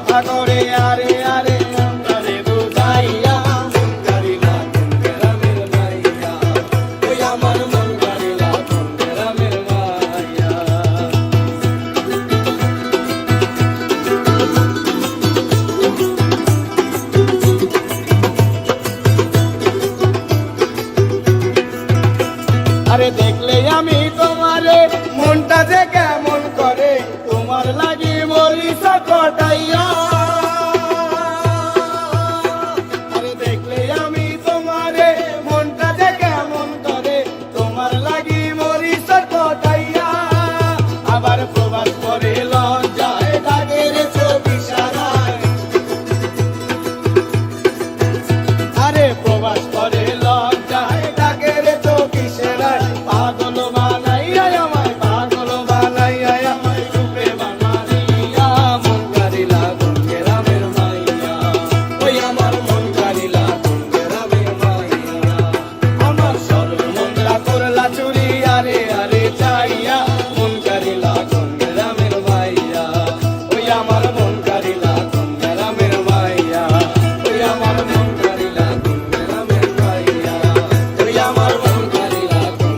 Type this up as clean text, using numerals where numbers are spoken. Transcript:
কথা করে আরে আরে আমরারে বুঝাইয়া মন কারিলা কোন গ্রামের মাইয়া ওই আমার মন কারিলা কোন গ্রামের মাইয়া আরে দেখলে আমি তোমারে মনটা যে কেমন করে তোমার লাগি মরিস কটাইয়া আরে দেখলে আমি তোমারে মনটা যে কেমন করে তোমার লাগি মরিস কটাইয়া আবার প্রবাস করে লজ্জায় দাগের ছবি সারায় আরে প্রবাস করে লজ্জায় দাগের ছবি সারায়